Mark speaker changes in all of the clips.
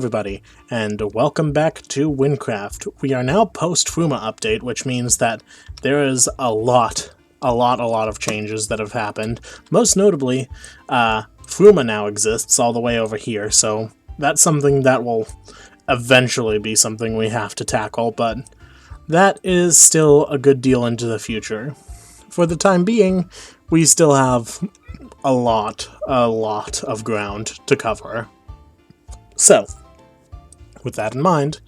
Speaker 1: everybody, and welcome back to Wynncraft. We are now post-Fruma update, which means that there is a lot of changes that have happened. Most notably, Fruma now exists all the way over here, so that's something that will eventually be something we have to tackle, but that is still a good deal into the future. For the time being, we still have a lot of ground to cover. So, with that in mind,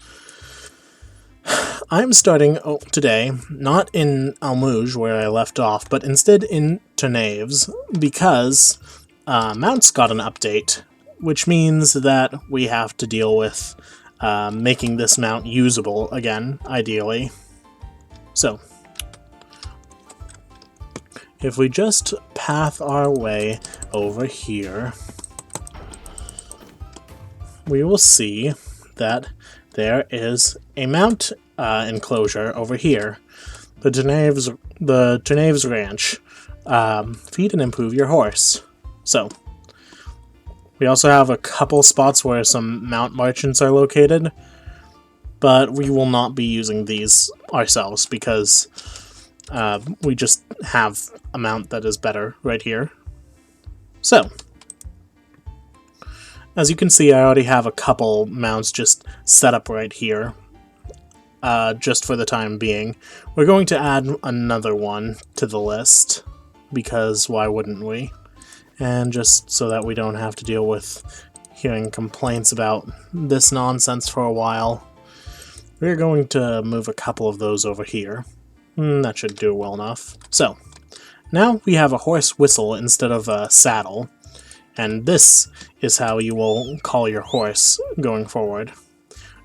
Speaker 1: I'm starting today not in Almouge, where I left off, but instead in Ternaves, because Mount's got an update, which means that we have to deal with making this mount usable again, ideally. So, if we just path our way over here, we will see that there is a mount enclosure over here. The Ternaves Ranch. Feed and improve your horse. So, we also have a couple spots where some mount merchants are located, but we will not be using these ourselves because we just have a mount that is better right here. So, as you can see, I already have a couple mounts just set up right here, just for the time being. We're going to add another one to the list, because why wouldn't we? And just so that we don't have to deal with hearing complaints about this nonsense for a while, we're going to move a couple of those over here. That should do well enough. So, now we have a horse whistle instead of a saddle. And this is how you will call your horse going forward.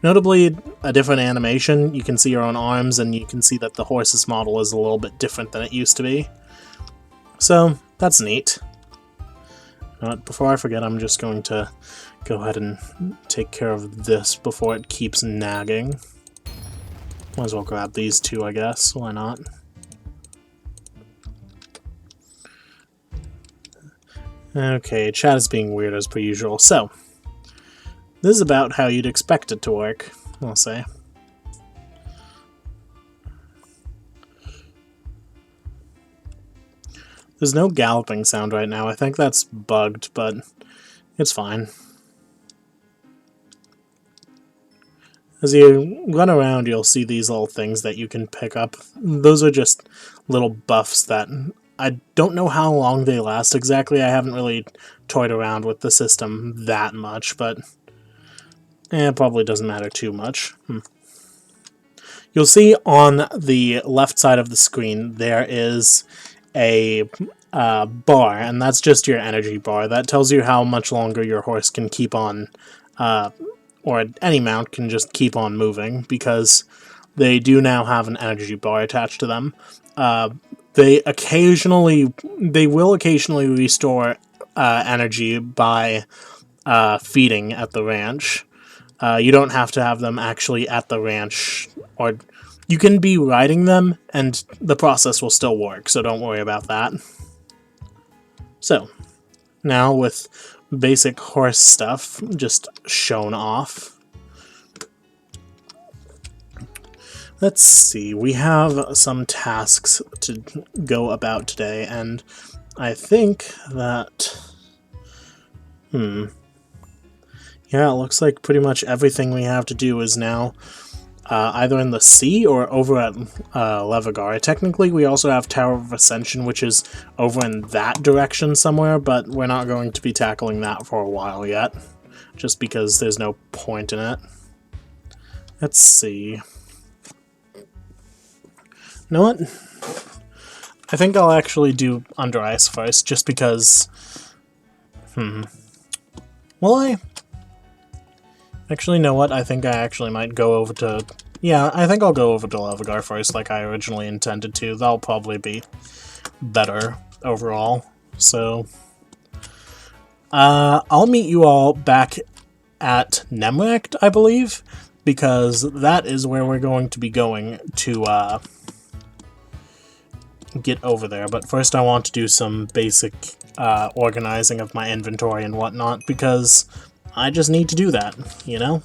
Speaker 1: Notably, a different animation. You can see your own arms, and you can see that the horse's model is a little bit different than it used to be. So, that's neat. But before I forget, I'm just going to go ahead and take care of this before it keeps nagging. Might as well grab these two, I guess. Why not? Okay, chat is being weird as per usual. So, this is about how you'd expect it to work, I'll say. There's no galloping sound right now. I think that's bugged, but it's fine. As you run around, you'll see these little things that you can pick up. Those are just little buffs that I don't know how long they last exactly. I haven't really toyed around with the system that much, but it probably doesn't matter too much. You'll see on the left side of the screen there is a bar, and that's just your energy bar. That tells you how much longer your horse can keep on, or any mount can just keep on moving, because they do now have an energy bar attached to them. They will occasionally restore energy by feeding at the ranch. You don't have to have them actually at the ranch, or you can be riding them and the process will still work, so don't worry about that. So, now with basic horse stuff just shown off, let's see, we have some tasks to go about today, and I think that, yeah, it looks like pretty much everything we have to do is now either in the sea or over at Levagar. Technically, we also have Tower of Ascension, which is over in that direction somewhere, but we're not going to be tackling that for a while yet, just because there's no point in it. Let's see. You know what? I think I'll actually do Under Ice first, just because... Will I? Actually, you know what? I think I actually might go over to... Yeah, I think I'll go over to Levagar first, like I originally intended to. That'll probably be better overall. So... I'll meet you all back at Nemrekt, I believe, because that is where we're going to be going to, get over there. But first I want to do some basic organizing of my inventory and whatnot, because I just need to do that, you know?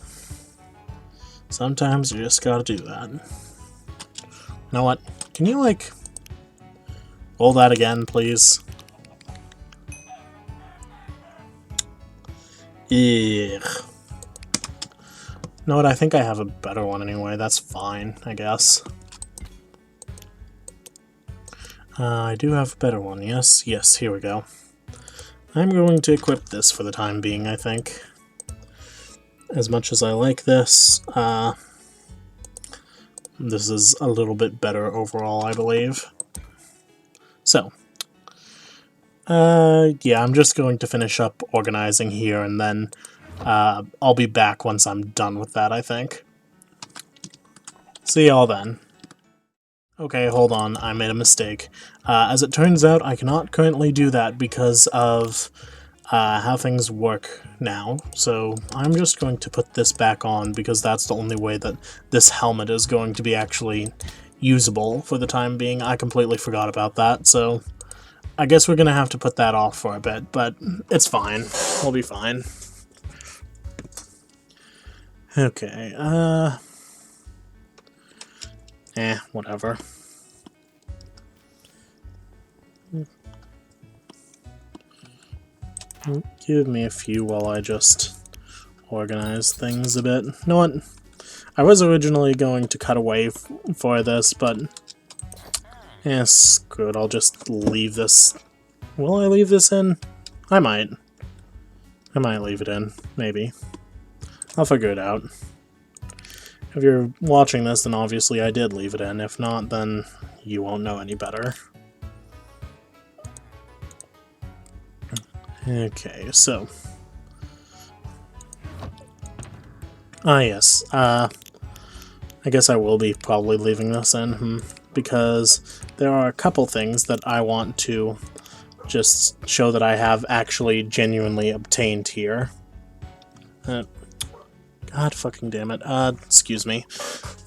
Speaker 1: Sometimes you just gotta do that. You know what? Can you, like, roll that again, please? Ugh. You know what? I think I have a better one anyway. That's fine, I guess. I do have a better one, yes? Yes, here we go. I'm going to equip this for the time being, I think. As much as I like this, this is a little bit better overall, I believe. So, yeah, I'm just going to finish up organizing here, and then I'll be back once I'm done with that, I think. See y'all then. Okay, hold on, I made a mistake. As it turns out, I cannot currently do that because of how things work now, so I'm just going to put this back on because that's the only way that this helmet is going to be actually usable for the time being. I completely forgot about that, so I guess we're gonna have to put that off for a bit, but it's fine. We'll be fine. Okay, whatever. Give me a few while I just organize things a bit. You know what? I was originally going to cut away for this, but screw it, I'll just leave this. Will I leave this in? I might. I might leave it in, maybe. I'll figure it out. If you're watching this, then obviously I did leave it in. If not, then you won't know any better. Okay, so... yes, I guess I will be probably leaving this in, because there are a couple things that I want to just show that I have actually genuinely obtained here. God fucking damn it. Excuse me.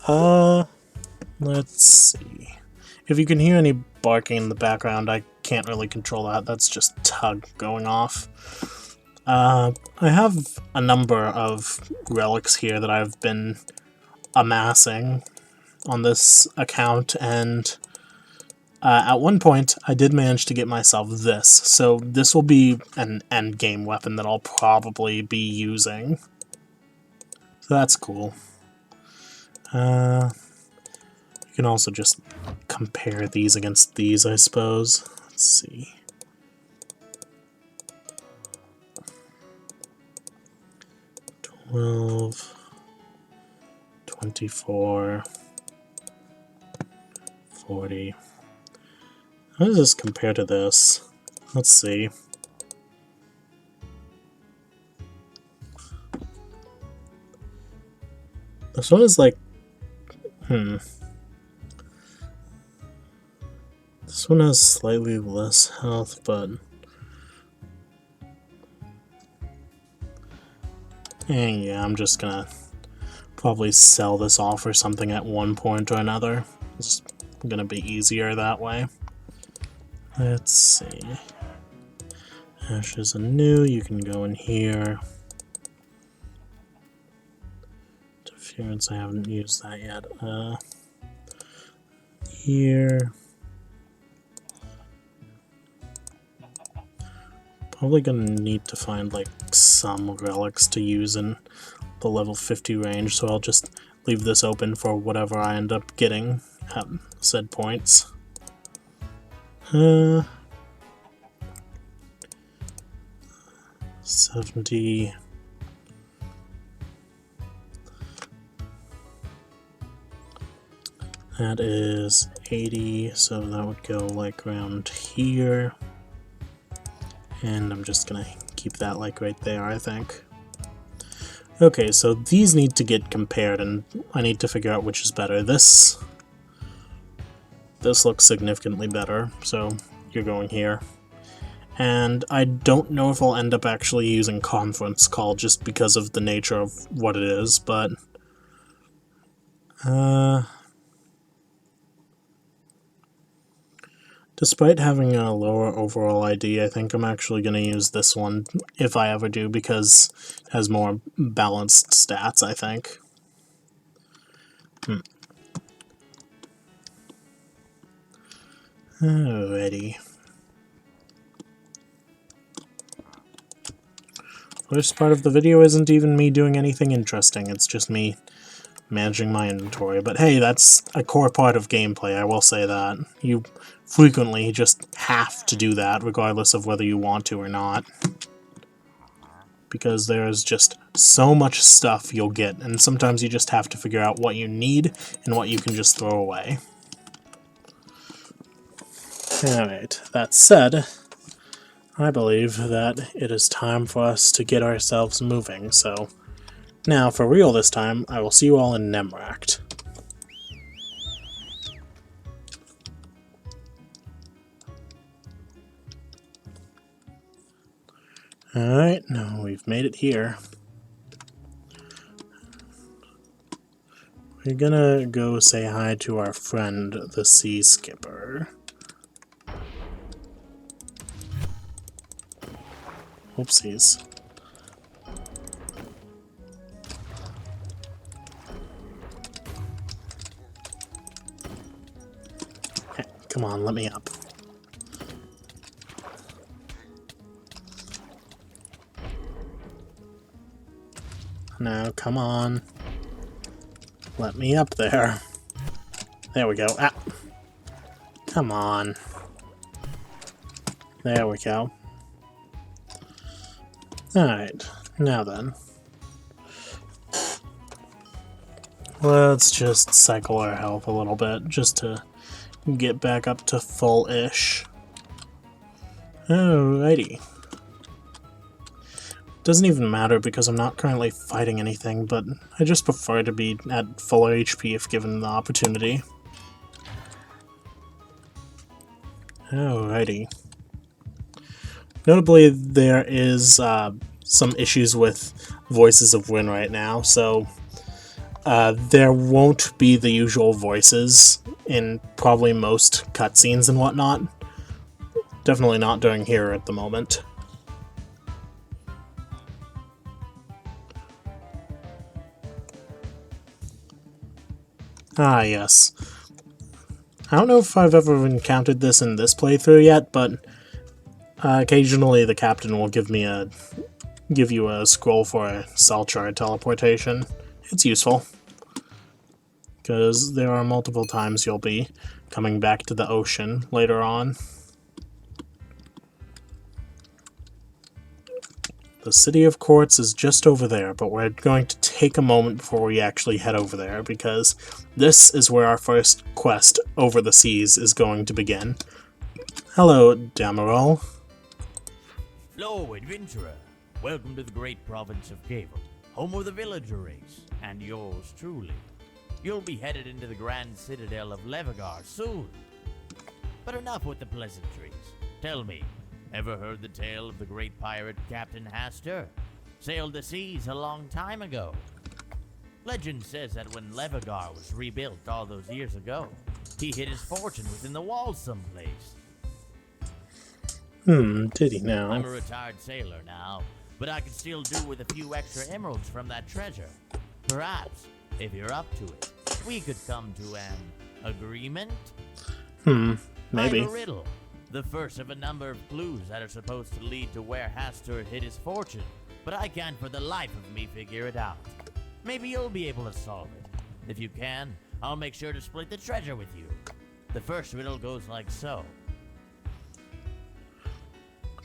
Speaker 1: Let's see. If you can hear any barking in the background, I can't really control that. That's just Tug going off. I have a number of relics here that I've been amassing on this account, and at one point I did manage to get myself this, so this will be an endgame weapon that I'll probably be using. So that's cool. You can also just compare these against these, I suppose. Let's see. $12, $24, $40. How does this compare to this? Let's see. This one is like... This one has slightly less health, but... And yeah, I'm just gonna probably sell this off or something at one point or another. It's gonna be easier that way. Let's see. Ashes anew, you can go in here. Interference, I haven't used that yet. Here. Probably gonna need to find like some relics to use in the level 50 range, so I'll just leave this open for whatever I end up getting at said points. 70. That is 80, so that would go like around here. And I'm just gonna keep that like right there, I think. Okay, so these need to get compared, and I need to figure out which is better. This looks significantly better, so you're going here. And I don't know if I'll end up actually using conference call just because of the nature of what it is, but... Despite having a lower overall ID, I think I'm actually going to use this one if I ever do, because it has more balanced stats, I think. Alrighty. First part of the video isn't even me doing anything interesting, it's just me managing my inventory. But hey, that's a core part of gameplay, I will say that. You frequently just have to do that, regardless of whether you want to or not. Because there's just so much stuff you'll get, and sometimes you just have to figure out what you need and what you can just throw away. Alright, that said, I believe that it is time for us to get ourselves moving, so now, for real this time, I will see you all in Wynncraft. Alright, now we've made it here. We're gonna go say hi to our friend, the Sea Skipper. Oopsies. Hey, come on, let me up. No, come on. Let me up there. There we go. Ah! Come on. There we go. Alright, now then. Let's just cycle our health a little bit, just to get back up to full-ish. Alrighty. Doesn't even matter because I'm not currently fighting anything, but I just prefer to be at full HP if given the opportunity. Alrighty. Notably, there is some issues with Voices of Wynn right now, so there won't be the usual voices in probably most cutscenes and whatnot. Definitely not during here at the moment. Ah, yes. I don't know if I've ever encountered this in this playthrough yet, but occasionally the captain will give you a scroll for a cell chart teleportation. It's useful, because there are multiple times you'll be coming back to the ocean later on. The City of Quartz is just over there, but we're going to take a moment before we actually head over there, because this is where our first quest over the seas is going to begin. Hello, Damarol.
Speaker 2: Hello, adventurer. Welcome to the great province of Gavel, home of the villager race, and yours truly. You'll be headed into the grand citadel of Levagar soon. But enough with the pleasantries. Tell me, ever heard the tale of the great pirate Captain Hastur? Sailed the seas a long time ago. Legend says that when Levagar was rebuilt all those years ago, he hid his fortune within the walls someplace.
Speaker 1: Did he now?
Speaker 2: I'm a retired sailor now, but I could still do with a few extra emeralds from that treasure. Perhaps, if you're up to it, we could come to an agreement?
Speaker 1: Maybe.
Speaker 2: I'm a riddle. The first of a number of clues that are supposed to lead to where Hastur hid his fortune, but I can't for the life of me figure it out. Maybe you'll be able to solve it. If you can, I'll make sure to split the treasure with you. The first riddle goes like so.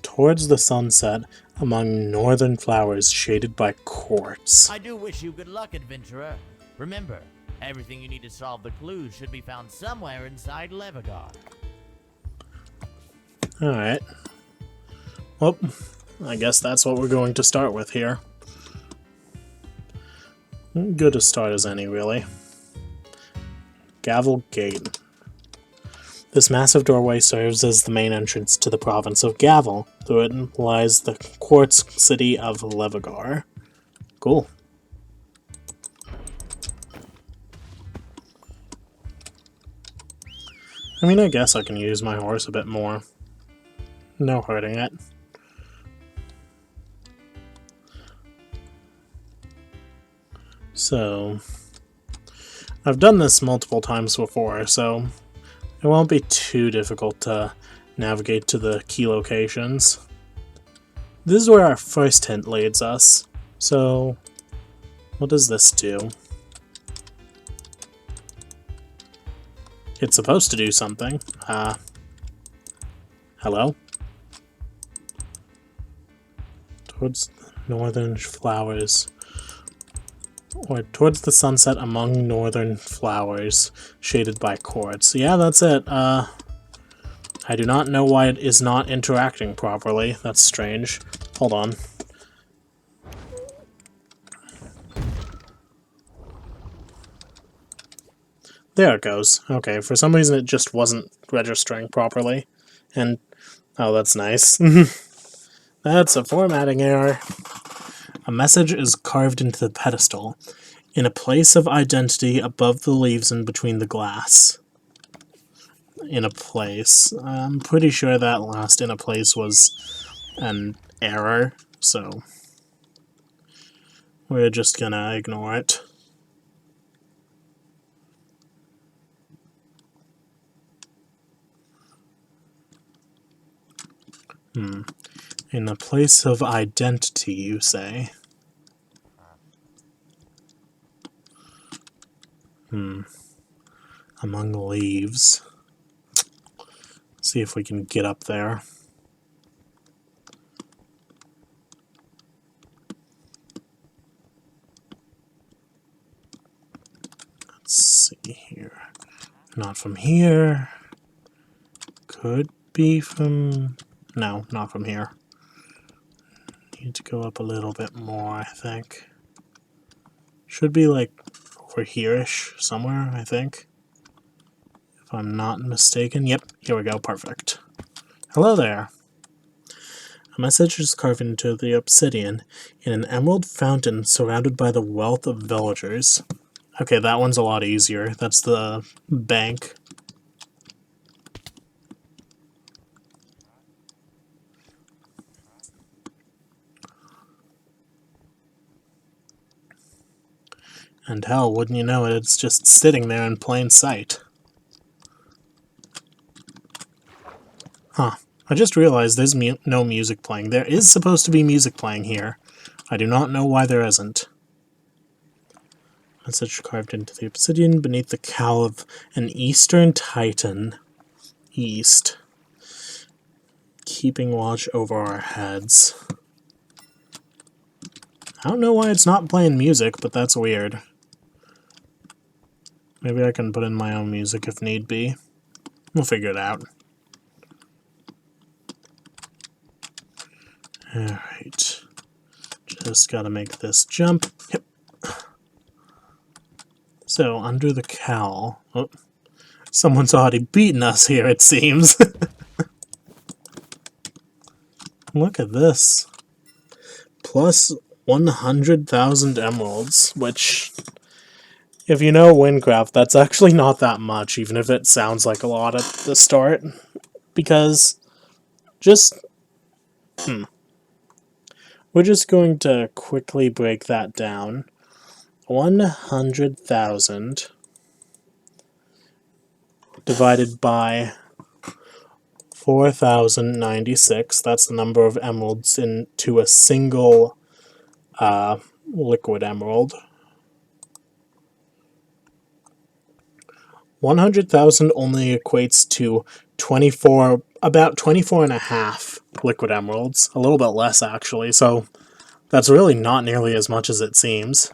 Speaker 1: Towards the sunset, among northern flowers shaded by quartz.
Speaker 2: I do wish you good luck, adventurer. Remember, everything you need to solve the clues should be found somewhere inside Levagar.
Speaker 1: Alright. Well, I guess that's what we're going to start with here. Good a start as any, really. Gavel Gate. This massive doorway serves as the main entrance to the province of Gavel. Through it lies the quartz city of Levagar. Cool. I mean, I guess I can use my horse a bit more. No hurting it. So, I've done this multiple times before, so it won't be too difficult to navigate to the key locations. This is where our first hint leads us. So, what does this do? It's supposed to do something. Hello? Towards the northern flowers. Or towards the sunset among northern flowers, shaded by quartz. Yeah, that's it. I do not know why it is not interacting properly. That's strange. Hold on. There it goes. Okay, for some reason it just wasn't registering properly. And, oh, that's nice. That's a formatting error. A message is carved into the pedestal, in a place of identity above the leaves and between the glass. In a place. I'm pretty sure that last in a place was an error, so we're just gonna ignore it. In a place of identity, you say? Among the leaves. See if we can get up there. Let's see here. Not from here. Could be from... No, not from here. Need to go up a little bit more, I think. Should be like over here-ish somewhere, I think. If I'm not mistaken. Yep, here we go, perfect. Hello there. A message is carved into the obsidian in an emerald fountain surrounded by the wealth of villagers. Okay, that one's a lot easier. That's the bank. And hell, wouldn't you know it, it's just sitting there in plain sight. Huh. I just realized there's no music playing. There is supposed to be music playing here. I do not know why there isn't. Message carved into the obsidian beneath the cowl of an eastern titan. East. Keeping watch over our heads. I don't know why it's not playing music, but that's weird. Maybe I can put in my own music if need be. We'll figure it out. Alright. Just gotta make this jump. Yep. So, under the cowl... Oh, someone's already beaten us here, it seems. Look at this. Plus 100,000 emeralds, which... If you know Wynncraft, that's actually not that much, even if it sounds like a lot at the start. Because, just... We're just going to quickly break that down. 100,000 divided by 4,096. That's the number of emeralds into a single liquid emerald. 100,000 only equates to about 24 and a half liquid emeralds. A little bit less, actually, so that's really not nearly as much as it seems.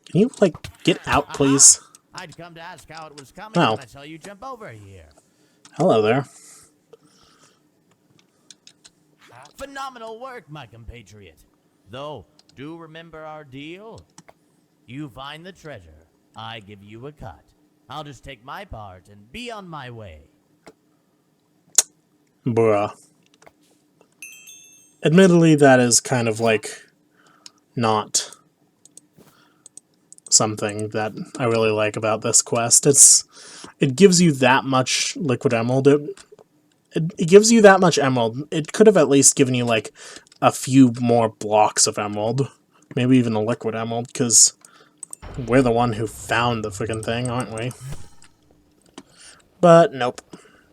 Speaker 1: Can you, like, get out, please?
Speaker 2: I'd come to ask how it was coming
Speaker 1: Oh.
Speaker 2: when I saw you jump over here.
Speaker 1: Hello there.
Speaker 2: Phenomenal work, my compatriot. Though, do remember our deal? You find the treasure, I give you a cut. I'll just take my part and be on my way.
Speaker 1: Bruh. Admittedly, that is kind of, like, not something that I really like about this quest. It gives you that much liquid emerald. It gives you that much emerald. It could have at least given you like a few more blocks of emerald, maybe even a liquid emerald, because we're the one who found the freaking thing, aren't we? But nope,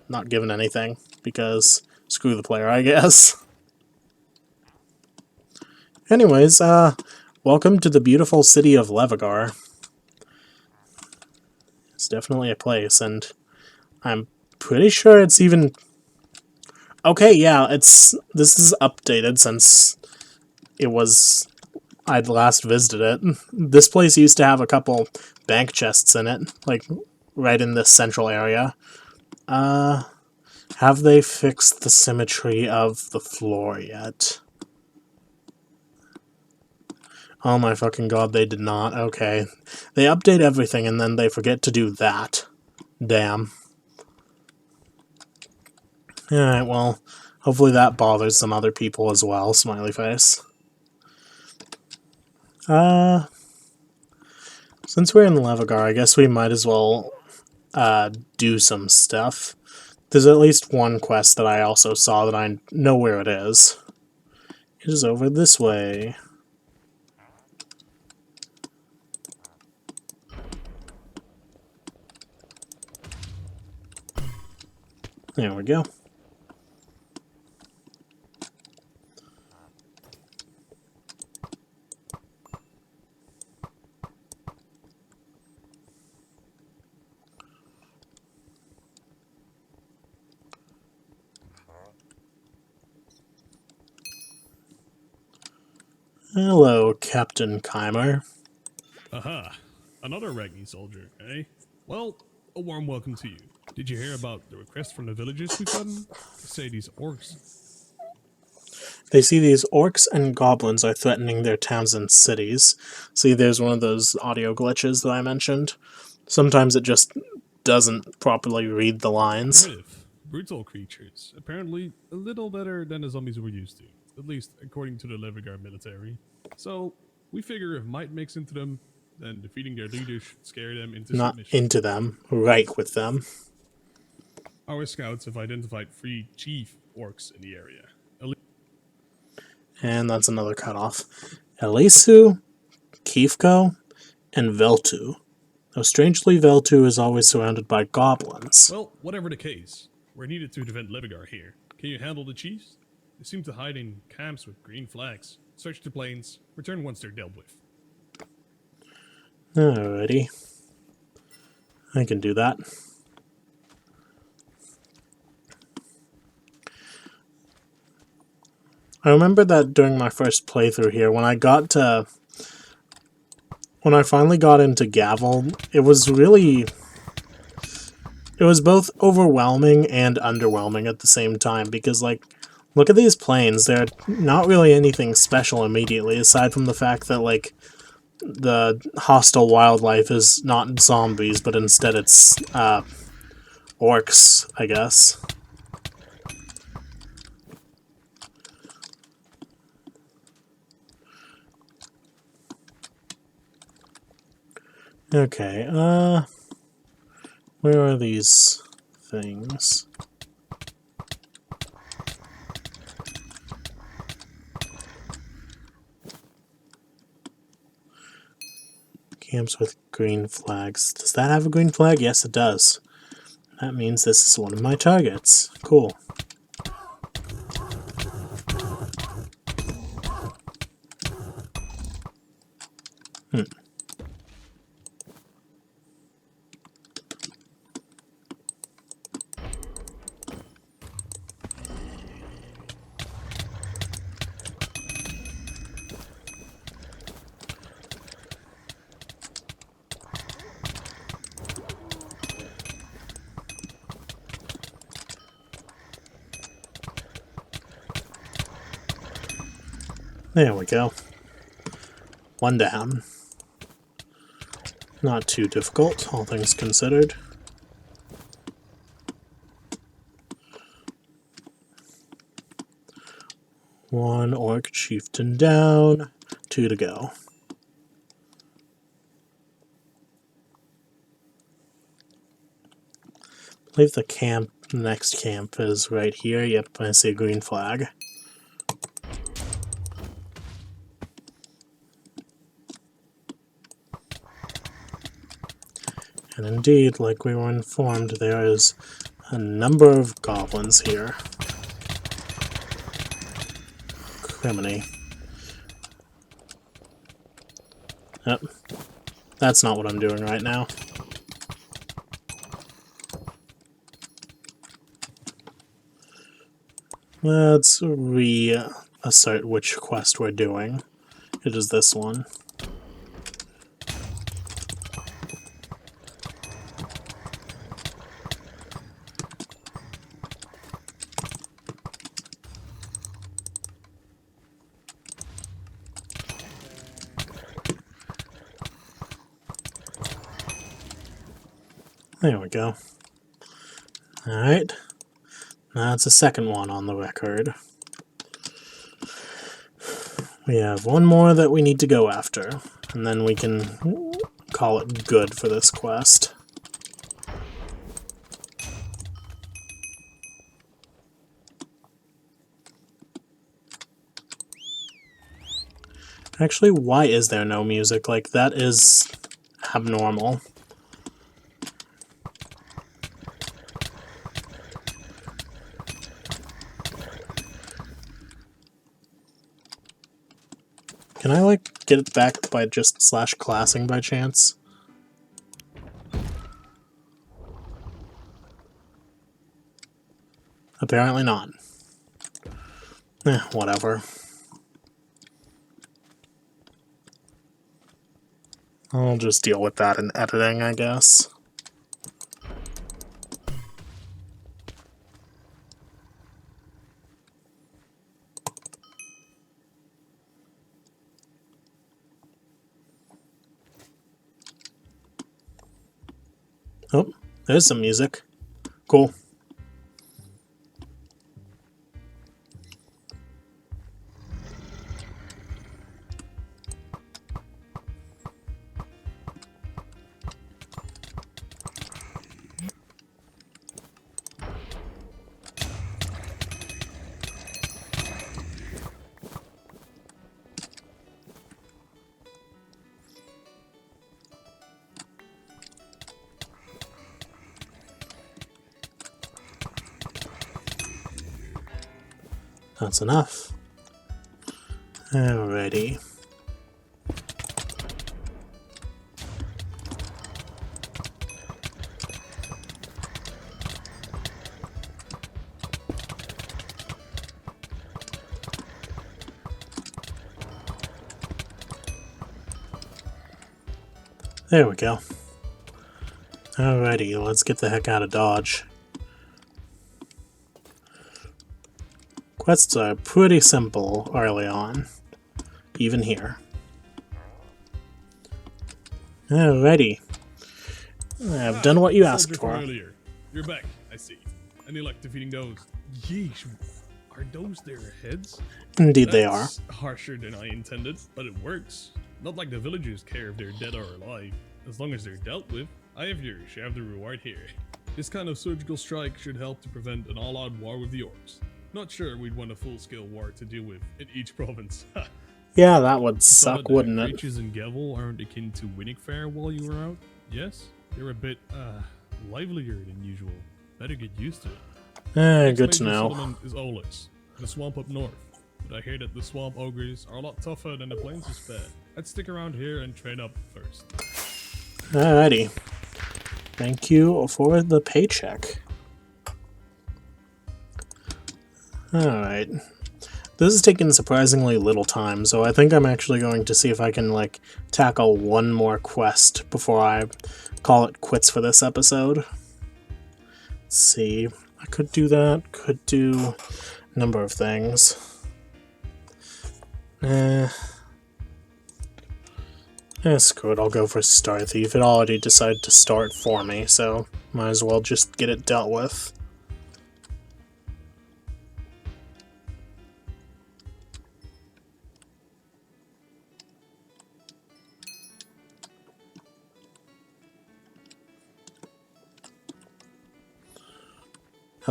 Speaker 1: not given anything, because screw the player, I guess. Anyways, welcome to the beautiful city of Levagar. It's definitely a place, and I'm pretty sure it's even... Okay, yeah, this is updated since I'd last visited it. This place used to have a couple bank chests in it, like, right in this central area. Have they fixed the symmetry of the floor yet? Oh my fucking god, they did not. Okay. They update everything and then they forget to do that. Damn. Alright, well, hopefully that bothers some other people as well, smiley face. Since we're in Levagar, I guess we might as well, do some stuff. There's at least one quest that I also saw that I know where it is. It is over this way. There we go. Hello, Captain Keimer.
Speaker 3: Aha, another Ragni soldier, eh? Well, a warm welcome to you. Did you hear about the request from the villagers we've gotten? They say these orcs.
Speaker 1: They see these orcs and goblins are threatening their towns and cities. See, there's one of those audio glitches that I mentioned. Sometimes it just doesn't properly read the lines.
Speaker 3: Primitive, brutal creatures. Apparently a little better than the zombies we're used to. At least according to the Levigar military. So, we figure if might mix into them, then defeating their leaders should scare them into
Speaker 1: Not
Speaker 3: submission.
Speaker 1: into them, right with them.
Speaker 3: Our scouts have identified 3 chief orcs in the area.
Speaker 1: And that's another cutoff. Elisu, Kifko, and Veltu. Though strangely, Veltu is always surrounded by goblins.
Speaker 3: Well, whatever the case, we're needed to defend Levigar here. Can you handle the chiefs? They seem to hide in camps with green flags. Search the plains, return once they're dealt with.
Speaker 1: Alrighty. I can do that. I remember that during my first playthrough here, when I finally got into Gavel, it was both overwhelming and underwhelming at the same time, because, like, look at these plains. They're not really anything special immediately, aside from the fact that, like, the hostile wildlife is not zombies, but instead it's, orcs, I guess. Okay, where are these things? Camps with green flags. Does that have a green flag? Yes, it does. That means this is one of my targets. Cool. There we go. One down. Not too difficult, all things considered. One orc chieftain down. 2 to go. I believe the camp, next camp is right here. Yep, I see a green flag. And indeed, like we were informed, there is a number of goblins here. Criminy. Yep. That's not what I'm doing right now. Let's reassert which quest we're doing. It is this one. There we go. Alright. That's the second one on the record. We have one more that we need to go after, and then we can call it good for this quest. Actually, why is there no music? Like, that is abnormal. Can I, like, get it back by just /classing by chance? Apparently not. Whatever. I'll just deal with that in editing, I guess. Oh, there's some music. Cool. That's enough. Alrighty. There we go. Alrighty, let's get the heck out of Dodge. Quests are pretty simple early on, even here. Alrighty. I've done what you asked for.
Speaker 3: Earlier. You're back, I see. Any luck defeating those? Yeesh, are those their heads?
Speaker 1: Indeed they are.
Speaker 3: That's harsher than I intended, but it works. Not like the villagers care if they're dead or alive. As long as they're dealt with, I have your share of the reward here. This kind of surgical strike should help to prevent an all-out war with the orcs. Not sure we'd want a full-scale war to deal with in each province.
Speaker 1: Yeah, that would suck, wouldn't it?
Speaker 3: Creatures in Gavel aren't akin to Wynncraft while you were out? Yes? They're a bit, livelier than usual. Better get used to it.
Speaker 1: Good to
Speaker 3: Major
Speaker 1: know.
Speaker 3: settlement is Olix, the swamp up north. But I hear that the swamp ogres are a lot tougher than the plains is fair. I'd stick around here and train up first.
Speaker 1: Alrighty. Thank you for the paycheck. Alright. This is taking surprisingly little time, so I think I'm actually going to see if I can, like, tackle one more quest before I call it quits for this episode. Let's see. I could do that. Could do a number of things. Screw it. I'll go for Star Thief. It already decided to start for me, so might as well just get it dealt with.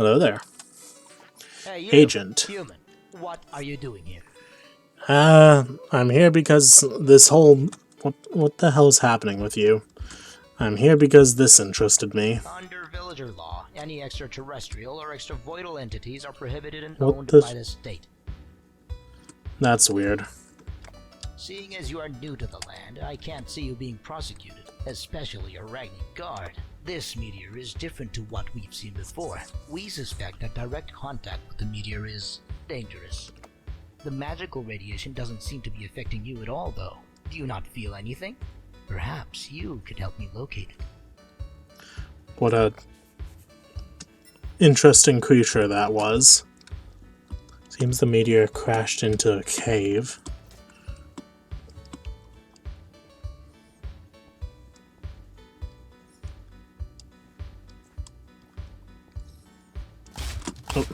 Speaker 1: Hello there.
Speaker 4: Hey, you,
Speaker 1: Agent.
Speaker 4: human. What are you doing here?
Speaker 1: I'm here because this whole... What the hell is happening with you? I'm here because this interested me.
Speaker 4: Under villager law, any extraterrestrial or extravoidal entities are prohibited and
Speaker 1: What
Speaker 4: owned
Speaker 1: the-
Speaker 4: by the state.
Speaker 1: That's weird.
Speaker 4: Seeing as you are new to the land, I can't see you being prosecuted, especially a Ragni guard. This meteor is different to what we've seen before. We suspect that direct contact with the meteor is dangerous. The magical radiation doesn't seem to be affecting you at all, though. Do you not feel anything? Perhaps you could help me locate it.
Speaker 1: What a interesting creature that was. Seems the meteor crashed into a cave. Oh.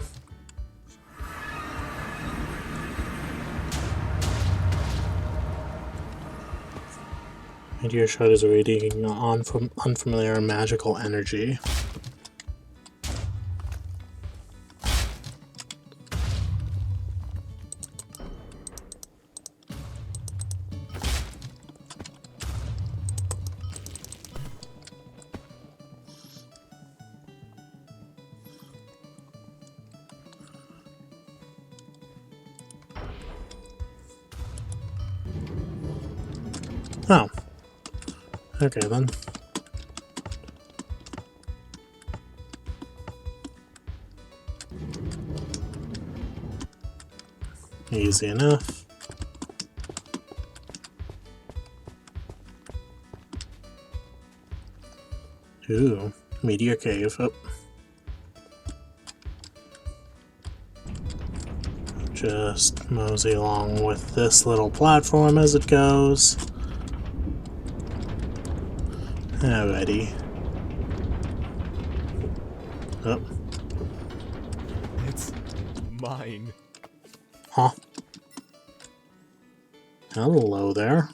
Speaker 1: Meteor shot is radiating on from unfamiliar magical energy. Oh. Okay then. Easy enough. Ooh, meteor cave. Oh. Just mosey along with this little platform as it goes. Alrighty. Oh.
Speaker 5: It's mine.
Speaker 1: Huh. Hello there.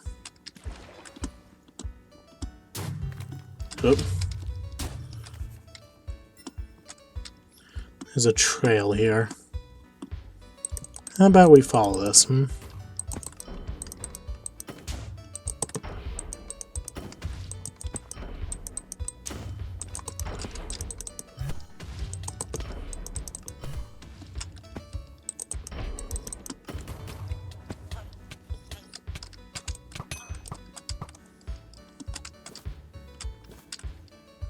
Speaker 1: Oh. There's a trail here. How about we follow this, hmm?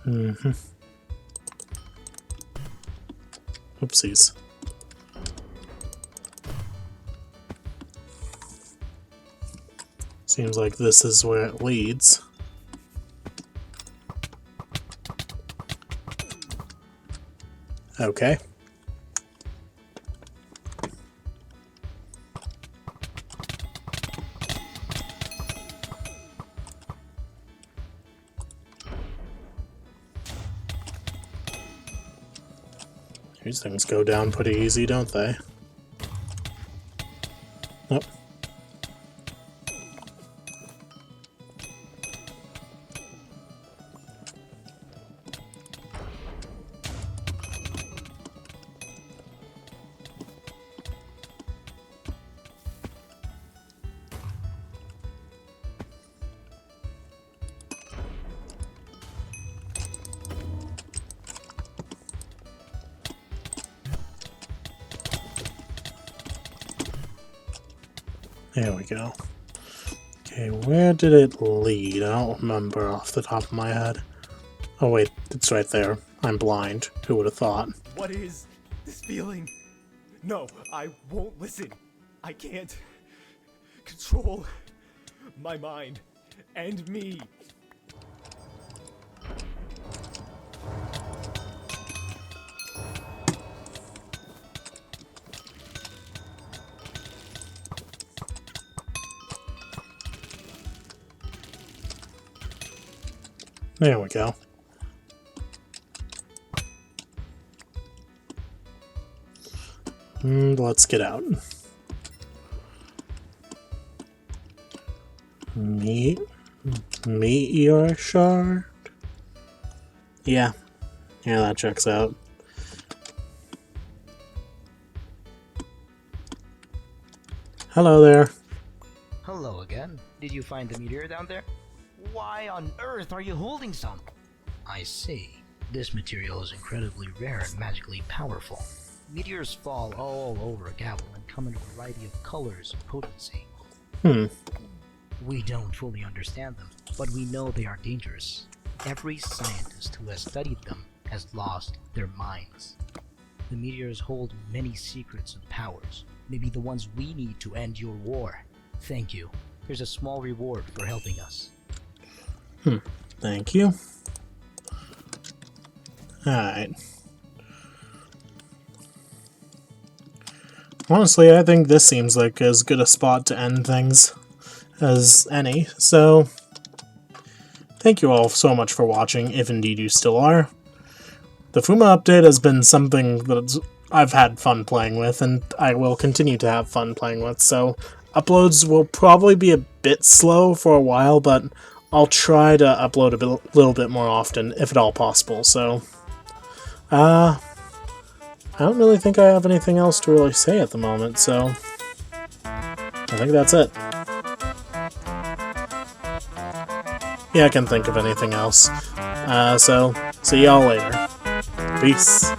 Speaker 1: Mm-hmm. Oopsies. Seems like this is where it leads. Okay. These things go down pretty easy, don't they? Nope. There we go. Okay, where did it lead? I don't remember off the top of my head. Oh wait, it's right there. I'm blind. Who would have thought?
Speaker 5: What is this feeling? No, I won't listen. I can't control my mind and me.
Speaker 1: There we go. Let's get out. Meteor shard? Yeah, that checks out. Hello there.
Speaker 4: Hello again. Did you find the meteor down there? Why on earth are you holding some? I see. This material is incredibly rare and magically powerful. Meteors fall all over Gavel and come in a variety of colors and potency. We don't fully understand them, but we know they are dangerous. Every scientist who has studied them has lost their minds. The meteors hold many secrets and powers, maybe the ones we need to end your war. Thank you. Here's a small reward for helping us.
Speaker 1: Thank you. Alright. Honestly, I think this seems like as good a spot to end things as any, so thank you all so much for watching, if indeed you still are. The Fruma update has been something that I've had fun playing with, and I will continue to have fun playing with, so uploads will probably be a bit slow for a while, but I'll try to upload a little bit more often, if at all possible, so I don't really think I have anything else to really say at the moment, so I think that's it. Yeah, I can think of anything else. So, see y'all later. Peace.